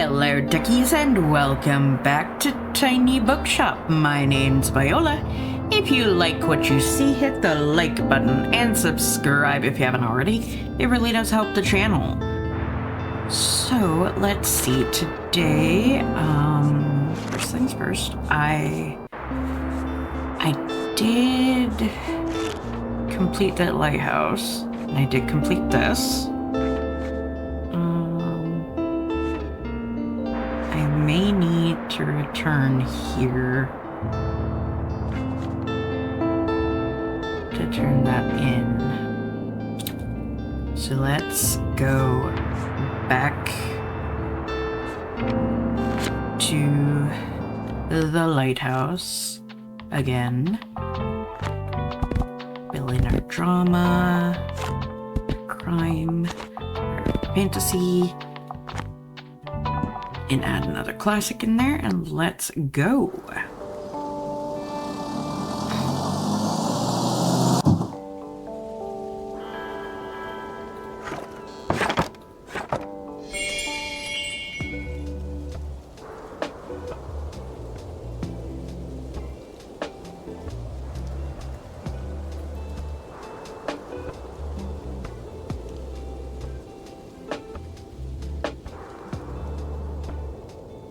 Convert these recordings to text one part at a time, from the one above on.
Hello, duckies, and welcome back to Tiny Bookshop. My name's Viola. If you like what you see, hit the like button and subscribe if you haven't already. It really does help the channel. So, let's see. Today, first things first, I did complete that lighthouse, and I did complete this. I may need to return here to turn that in. So let's go back to the lighthouse again. Fill in our drama, our crime, our fantasy, and add another classic in there, and let's go.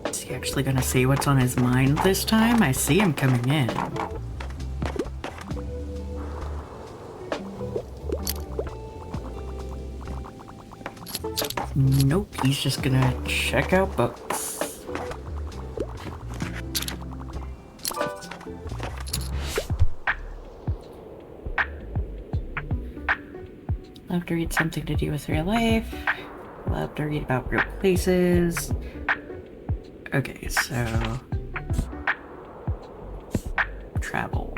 Is he actually gonna say what's on his mind this time? I see him coming in. Nope, he's just gonna check out books. Love to read something to do with real life. Love to read about real places. Okay, so travel.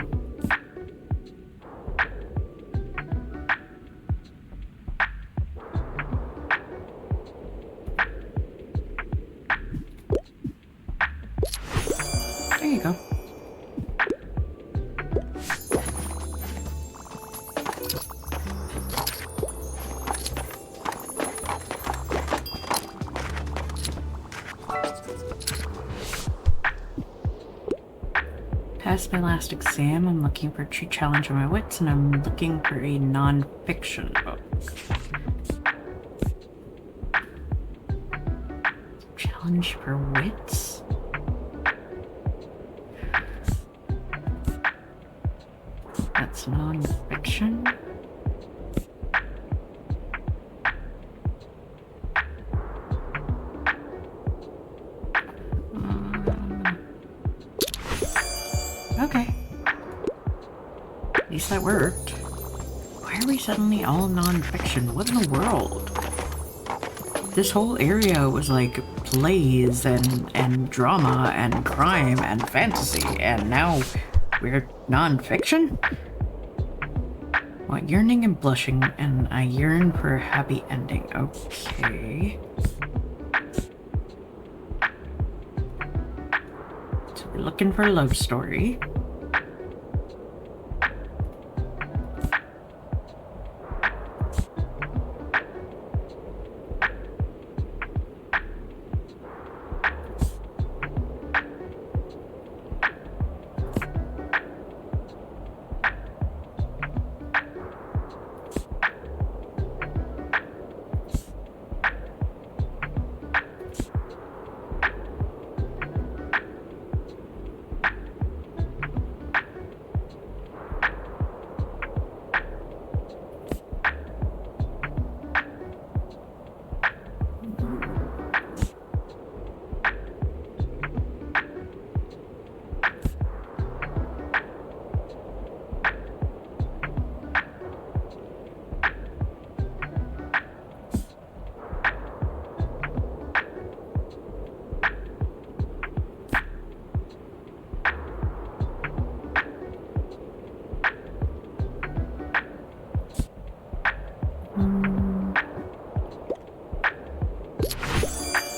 There you go. Passed my last exam. I'm looking for a true challenge of my wits, and I'm looking for a non-fiction book. Challenge for wits? That's non-fiction? Okay. At least that worked. Why are we suddenly all non-fiction? What in the world? This whole area was like plays and drama and crime and fantasy, and now we're non-fiction? What, yearning and blushing, and I yearn for a happy ending. Okay. So we're looking for a love story.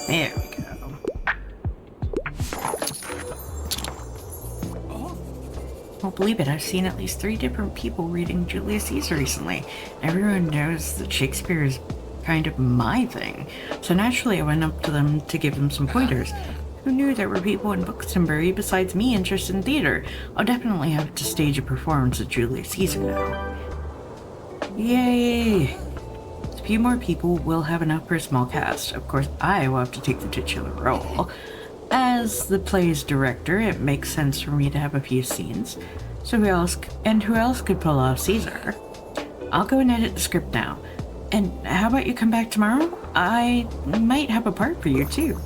There we go. Won't believe it, I've seen at least 3 different people reading Julius Caesar recently. Everyone knows that Shakespeare is kind of my thing. So naturally I went up to them to give them some pointers. Who knew there were people in Buxtonbury besides me interested in theater? I'll definitely have to stage a performance at Julius Caesar now. Yay! A few more people will have enough for a small cast. Of course, I will have to take the titular role. As the play's director, it makes sense for me to have a few scenes. So who else could pull off Caesar? I'll go and edit the script now. And how about you come back tomorrow? I might have a part for you too.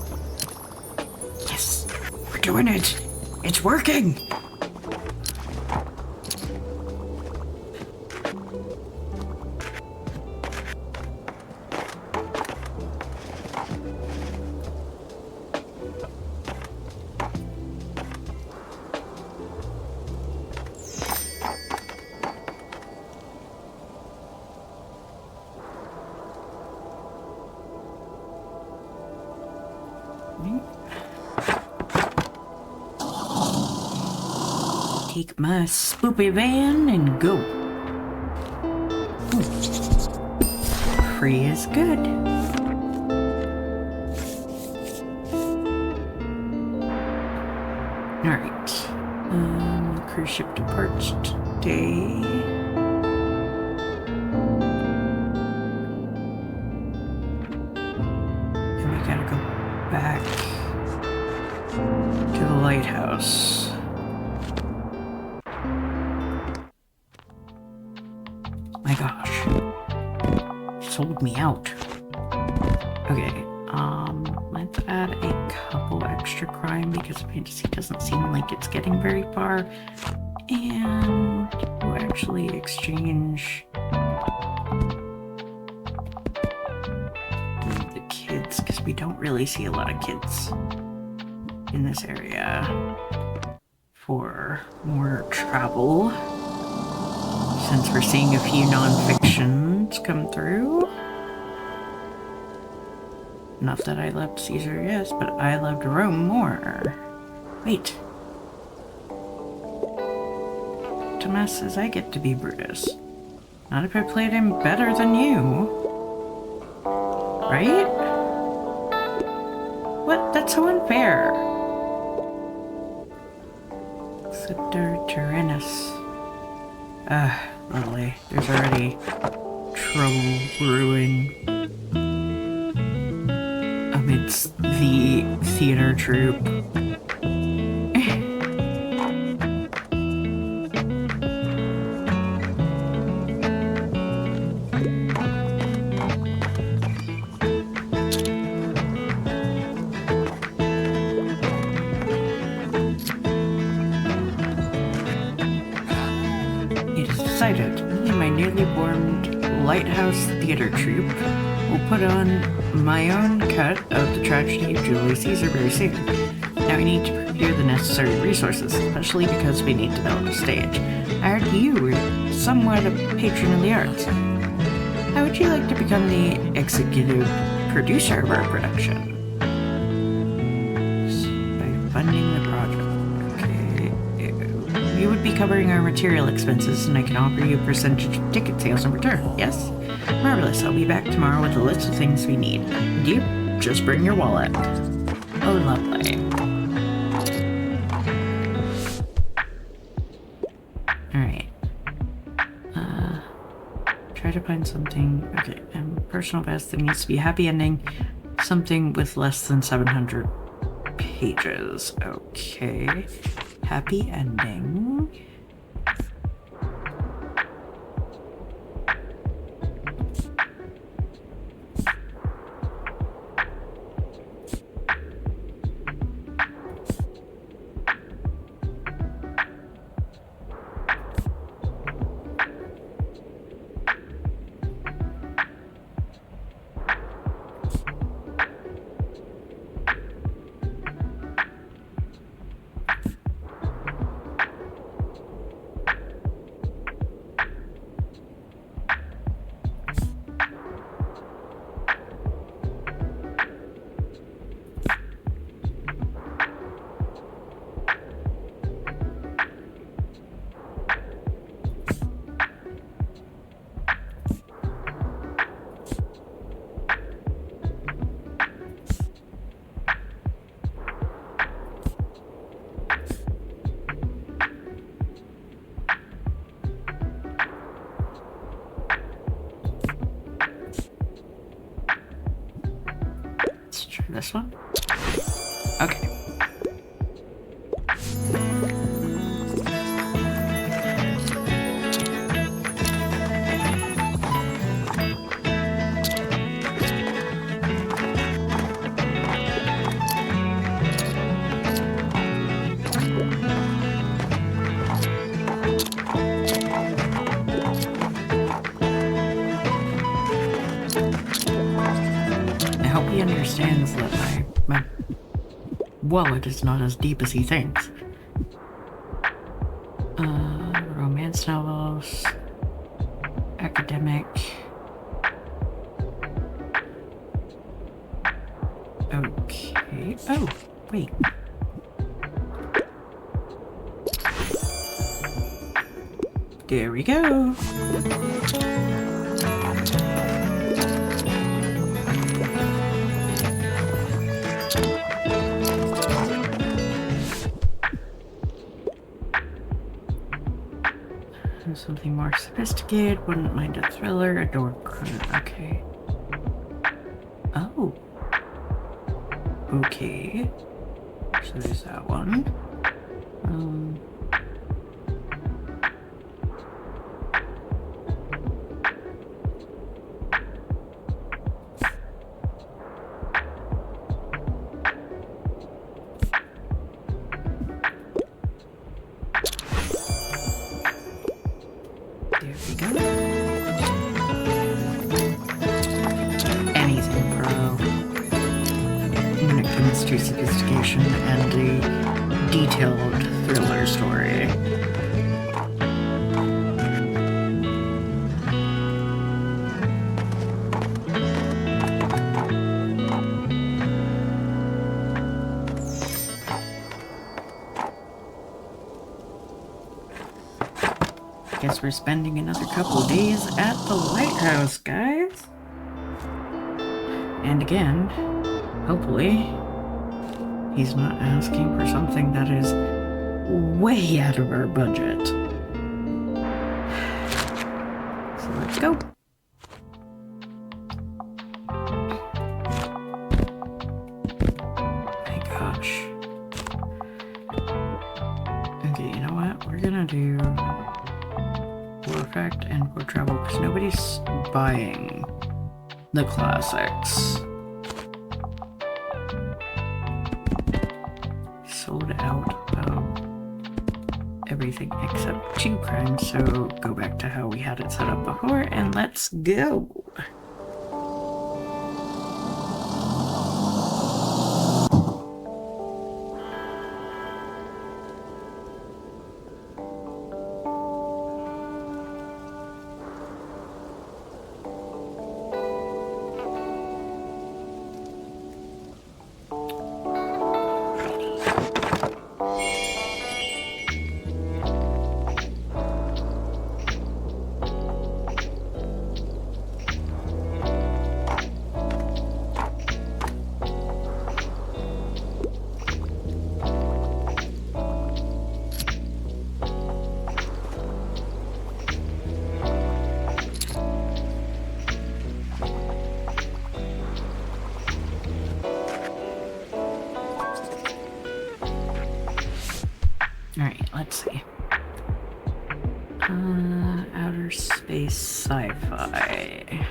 Yes, we're doing it. It's working. Take my spoopy van and go. Ooh. Free is good. Alright. Cruise ship departs today. And we gotta go back to the lighthouse. My gosh. Sold me out. Okay, let's add a couple extra crime because fantasy doesn't seem like it's getting very far. And we'll actually exchange the kids because we don't really see a lot of kids in this area for more travel. Since we're seeing a few non-fictions come through. Not that I loved Caesar, yes, but I loved Rome more. Wait. Thomas says I get to be Brutus. Not if I played him better than you. Right? What? That's so unfair. Scepter Tyrannus. Lovely. There's already trouble brewing amidst the theater troupe. In my newly formed Lighthouse Theater Troupe will put on my own cut of the tragedy of Julius Caesar very soon. Now we need to procure the necessary resources, especially because we need to build a stage. I heard you were somewhat a patron of the arts. How would you like to become the executive producer of our production? By funding the project. You would be covering our material expenses, and I can offer you a percentage of ticket sales in return, yes? Marvelous. I'll be back tomorrow with a list of things we need. And you, just bring your wallet. Oh, lovely. Alright. Try to find something. Okay, personal best. There needs to be a happy ending. Something with less than 700 pages. Okay. Happy ending. this one? Okay. I hope he understands that my wallet is not as deep as he thinks. Romance novels, academic. Okay. Oh, wait. There we go. Something more sophisticated, wouldn't mind a thriller, adore crime. Okay. Oh. Okay. So there's that one. There we go. Anything pro. When it comes to sophistication and a detailed thriller story. Guess we're spending another couple of days at the lighthouse, guys. And again, hopefully, he's not asking for something that is way out of our budget. So let's go. My gosh. Okay, you know what? We're gonna do War Effect and War Travel because nobody's buying the classics. Sold out of everything except 2 crimes, so go back to how we had it set up before and let's go. Alright, let's see. Outer space sci-fi.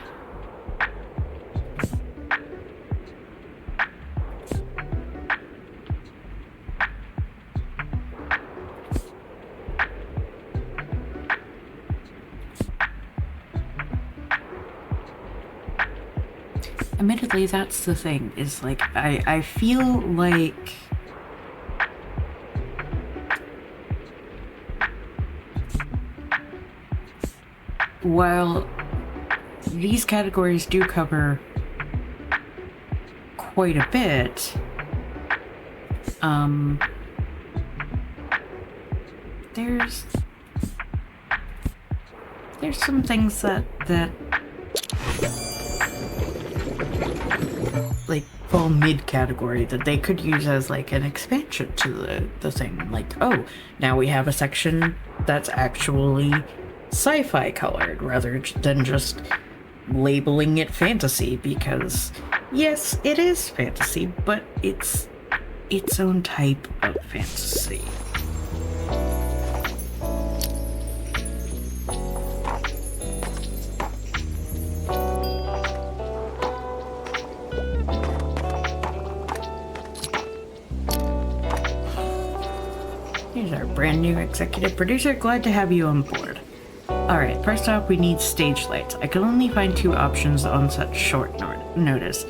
Admittedly, that's the thing, is like, I feel like while these categories do cover quite a bit, there's some things that like fall mid-category that they could use as like an expansion to the thing. Like, oh, now we have a section that's actually sci-fi colored rather than just labeling it fantasy because, yes, it is fantasy, but it's its own type of fantasy. Here's our brand new executive producer. Glad to have you on board. Alright, first off, we need stage lights. I could only find 2 options on such short notice.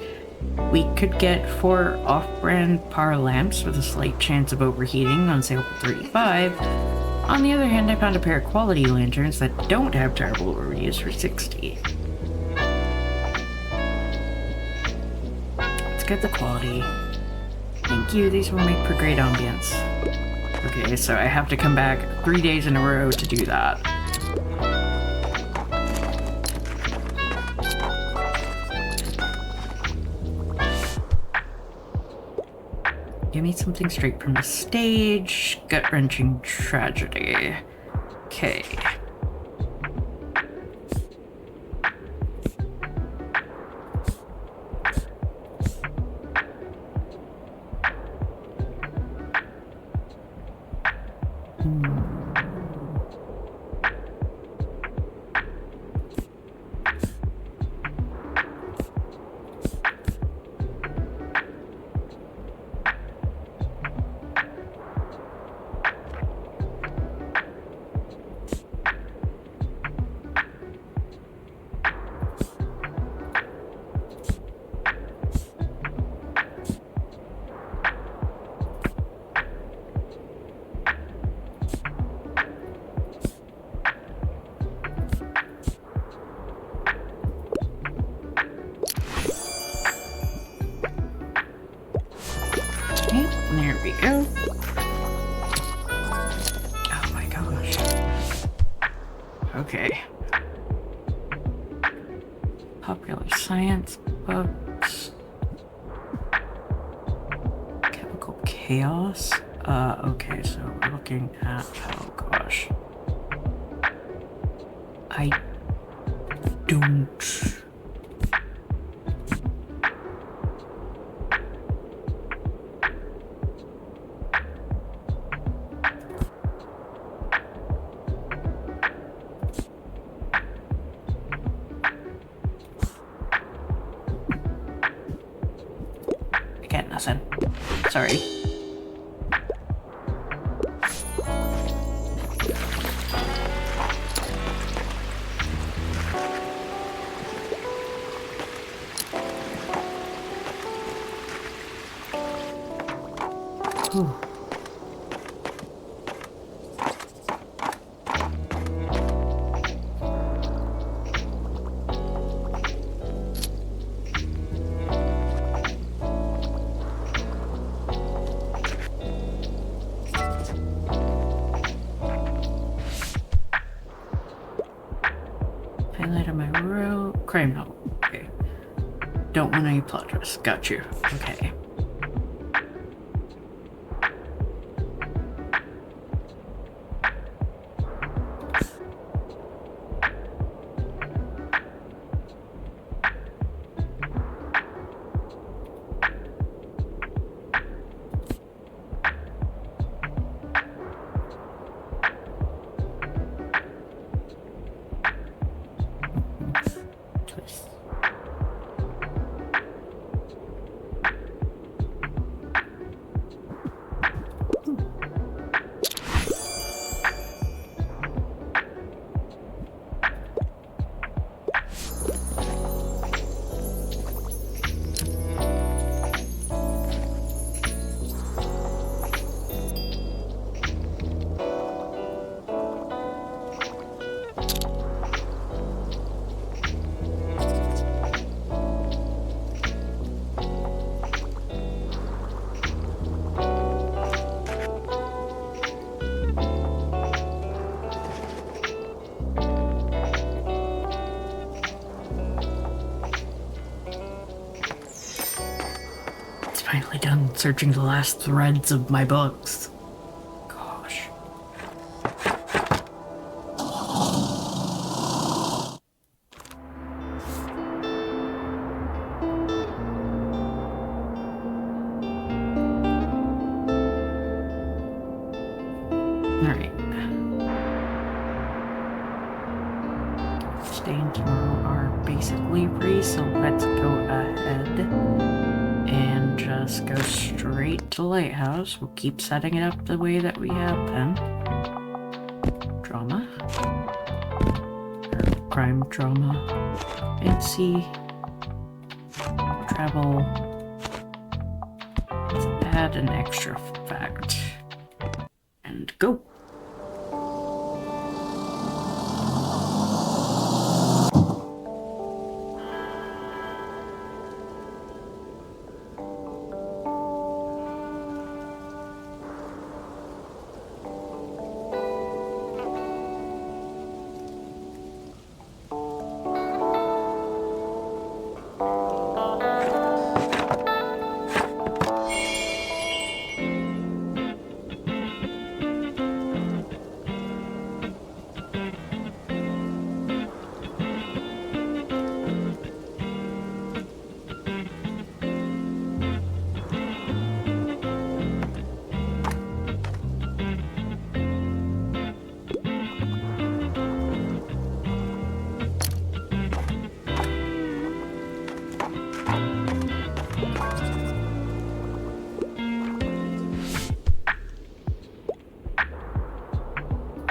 We could get 4 off-brand power lamps with a slight chance of overheating on sale for $35. On the other hand, I found a pair of quality lanterns that don't have terrible reviews for $60. Let's get the quality. Thank you, these will make for great ambience. Okay, so I have to come back 3 days in a row to do that. Give me something straight from the stage. Gut-wrenching tragedy. Okay. There we go. Oh my gosh. Okay. Popular science books. Chemical chaos. Okay, so we're looking at, oh gosh. I don't... Get nothing. Sorry. Whew. Highlight on my row. Crime novel. Okay. Don't want any plot twists. Got you. Okay. Twist. Finally done searching the last threads of my books. Gosh. Alright. Today and tomorrow are basically free, so let's go ahead and just go straight to Lighthouse. We'll keep setting it up the way that we have been. Drama. Or crime drama. Fancy. Travel. Let's add an extra fact. And go.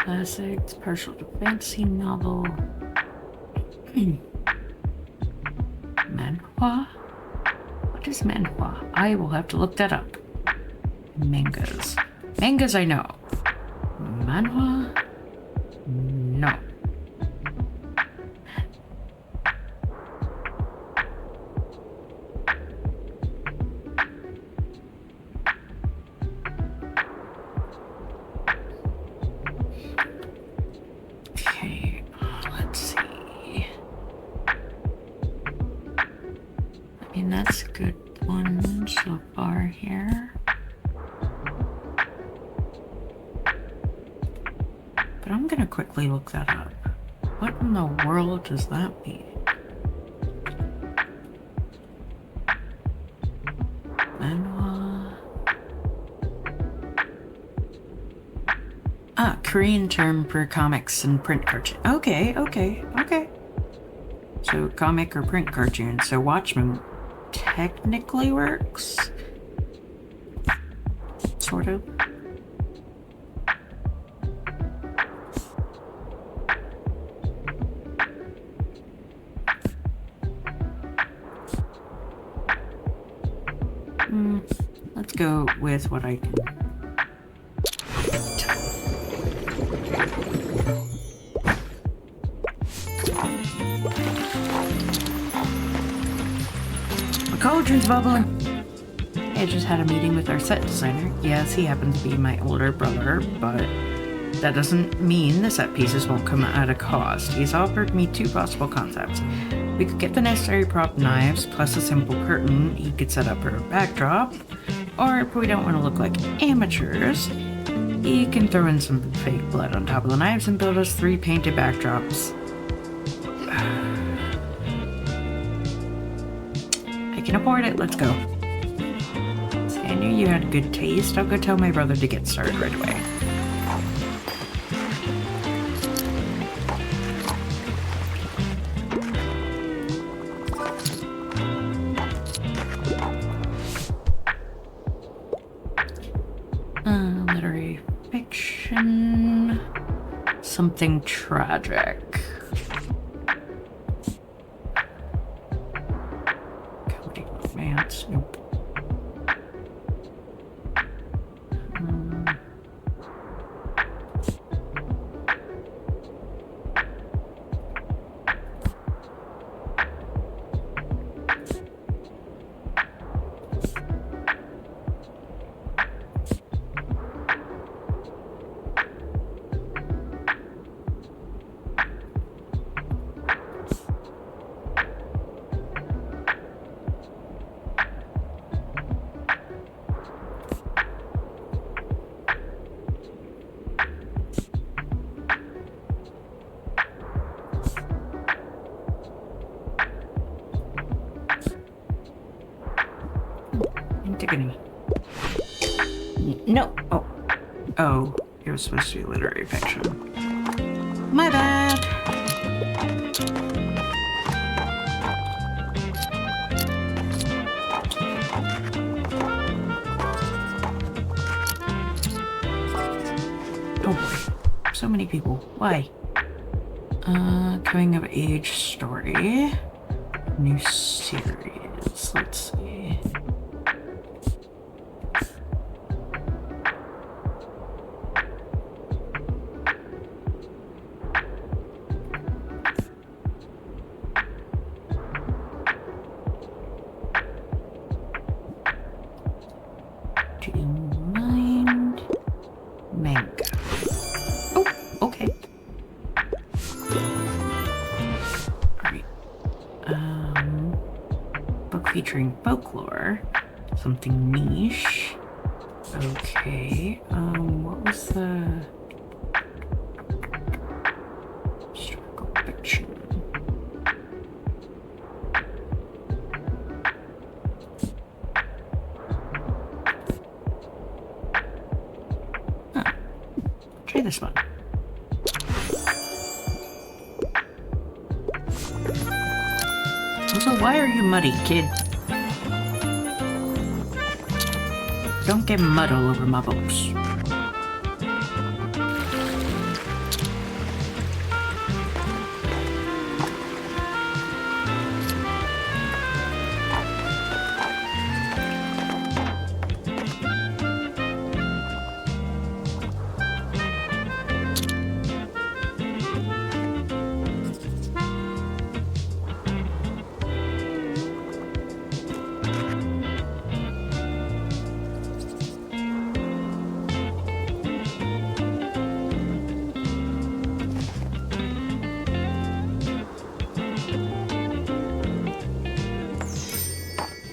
Classics, partial to fantasy novel. Manhwa? What is manhwa? I will have to look that up. Mangas. Mangas I know. Manhwa? No. That's a good one so far here. But I'm gonna quickly look that up. What in the world does that mean? Manhwa. Ah, Korean term for comics and print cartoon. Okay. So comic or print cartoon. So Watchmen technically works. Sort of. Let's go with what I can. Cauldron's bubbling. I just had a meeting with our set designer. Yes, he happens to be my older brother, but that doesn't mean the set pieces won't come at a cost. He's offered me two possible concepts. We could get the necessary prop knives, plus a simple curtain he could set up for a backdrop, or if we don't want to look like amateurs, he can throw in some fake blood on top of the knives and build us 3 painted backdrops. I can afford it, let's go. See, I knew you had good taste. I'll go tell my brother to get started right away. Literary fiction. Something tragic. Nope. Antigone. No. Oh, it was supposed to be literary fiction. My bad. Oh boy, so many people. Why? Coming of age story. New series. Let's see. Do you mind? Manga. Oh, okay. Great. Book featuring folklore. Something niche. Okay. What was the historical fiction? Huh. Try this one. Also, why are you muddy, kid? Don't get mud all over my books.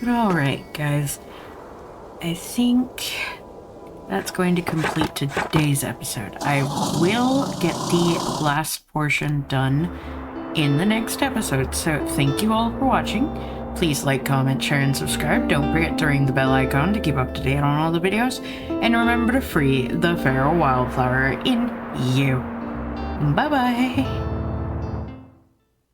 Alright, guys. I think that's going to complete today's episode. I will get the last portion done in the next episode, so thank you all for watching. Please like, comment, share, and subscribe. Don't forget to ring the bell icon to keep up to date on all the videos. And remember to free the feral wildflower in you. Bye-bye!